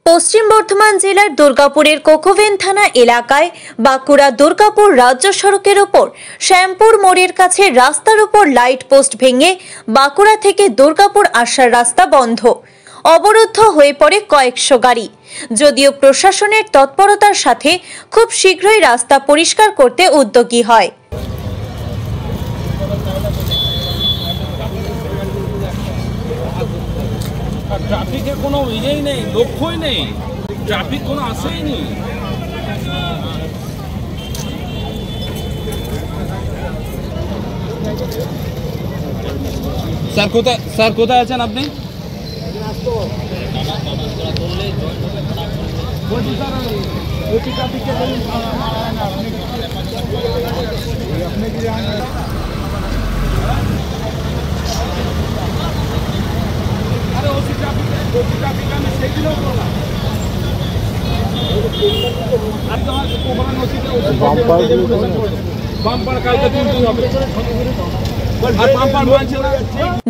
পশ্চিম বর্ধমান জেলার দুর্গাপুরের কোকোভেন থানা এলাকায় বাঁকুড়া দুর্গাপুর রাজ্য সড়কের ওপর শ্যামপুর মোড়ের কাছে রাস্তার ওপর লাইট পোস্ট ভেঙে বাঁকুড়া থেকে দুর্গাপুর আসার রাস্তা বন্ধ, অবরুদ্ধ হয়ে পড়ে কয়েকশো গাড়ি। যদিও প্রশাসনের তৎপরতার সাথে খুব শীঘ্রই রাস্তা পরিষ্কার করতে উদ্যোগী হয়। ট্রাফিকের কোনো ইয়েই নেই, লক্ষ্যই নেই, ট্রাফিক কোনো আসেই নেই। স্যার কোথায় আছেন আপনি?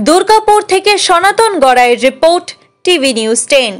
দুর্গাপুর থেকে সনাতন গড়াইয়ের রিপোর্ট, টিভি নিউজ 10।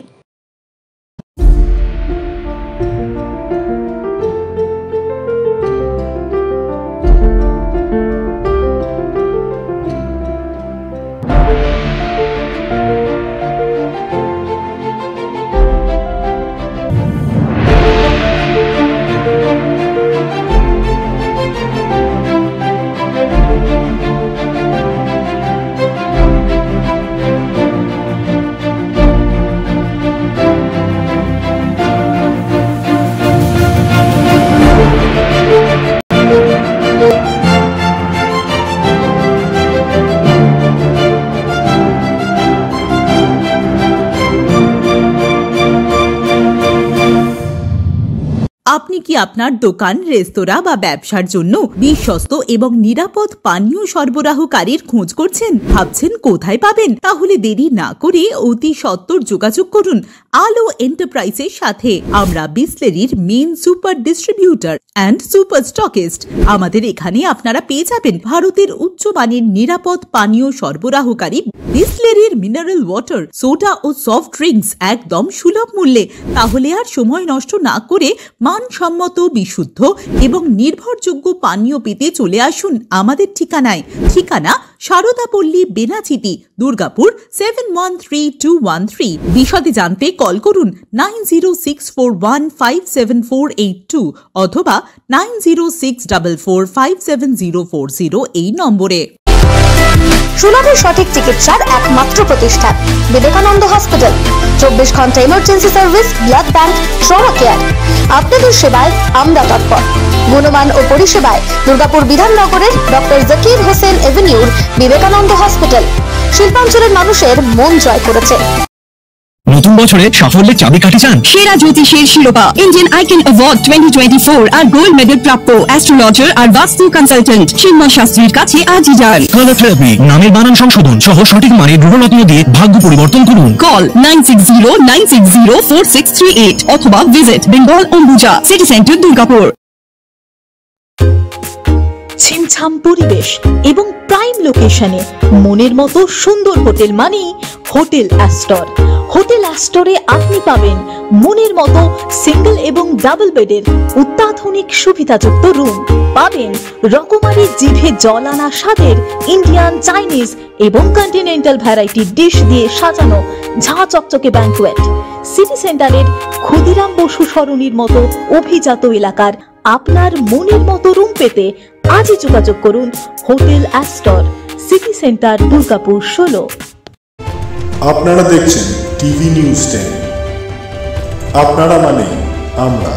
আপনি কি আপনার দোকান, রেস্তোরাঁ বা ব্যবসার জন্য বিশ্বস্ত এবং নিরাপদ পানীয় সরবরাহকারীর খোঁজ করছেন? ভাবছেন কোথায় পাবেন? তাহলে দেরি না করে অতি সত্বর যোগাযোগ করুন আলো এন্টারপ্রাইজের সাথে। আমরা বিসলেরির main super distributor and super stockist. আমাদের এখানে আপনারা পেয়ে যাবেন ভারতের উচ্চমানের নিরাপদ পানীয় সরবরাহকারী বিসলেরির মিনারেল ওয়াটার, সোডা ও সফট ড্রিঙ্কস একদম সুলভ মূল্যে। তাহলে আর সময় নষ্ট না করে মানসম্মত, বিশুদ্ধ এবং নির্ভরযোগ্য পানীয় পেতে চলে আসুন আমাদের ঠিকানায়। ঠিকানা সারদাপল্লী, বেনাচিতি, দুর্গাপুর 713213। বিশদে জানতে কল করুন 9064157482 অথবা 9064457040 এই নম্বরে। সুলভ সঠিক চিকিৎসার একমাত্র প্রতিষ্ঠান বিবেকানন্দ হসপিটাল। 24 ঘন্টা emergency service, blood bank, trauma care. আপনাদের সেবায় আমরা তৎপর। গুণমান ও পরিষেবায় দুর্গাপুর বিধাননগরের ডক্টর জাকির হোসেন এভিনিউর বিবেকানন্দ হসপিটাল শিল্পাঞ্চলের মানুষের মন জয় করেছে। নতুন বছরে সাফল্যের চাবিকাঠি চান? সেরা জ্যোতিষের শিরোপা, ইন্ডিয়ান আইকন অ্যাওয়ার্ড 2024 আর গোল্ড মেডেল প্রাপ্ত অ্যাস্ট্রোলজার আর বাস্তু কনসালটেন্ট চিন্ময় শাস্ত্রীর কাছে আজই যান। কালার থেরাপি, নামের বানান সংশোধন সহ সঠিক মানের গ্রহরত্ন দিয়ে ভাগ্য পরিবর্তন করুন। কল 9609604638 অথবা visit Bengal Ambuja city centre, Durgapur. ছিমছাম পরিবেশ এবং প্রাইম লোকেশনে মনের মতো সুন্দর হোটেল মানেই হোটেল অ্যাস্টর। হোটেল অ্যাস্টরে আপনি পাবেন মনের মতো সিঙ্গেল এবং ডাবল বেডের অত্যাধুনিক সুবিধাযুক্ত রুম, পাবেন রকমারি জিভে জল আনা স্বাদের ইন্ডিয়ান, চাইনিজ এবং কন্টিনেন্টাল ভ্যারাইটি ডিশ দিয়ে সাজানো ঝাঁ চকচকে ব্যাংকুয়েট। সিটি সেন্টারের ক্ষুদিরাম বসু সরণির মতো অভিজাত এলাকার আপনার মনের মতো রুম পেতে আজই যোগাযোগ করুন hotel Astor, city centre, Durgapur 16। আপনারা দেখছেন টিভি নিউজ 10। আপনারা মানে আমরা।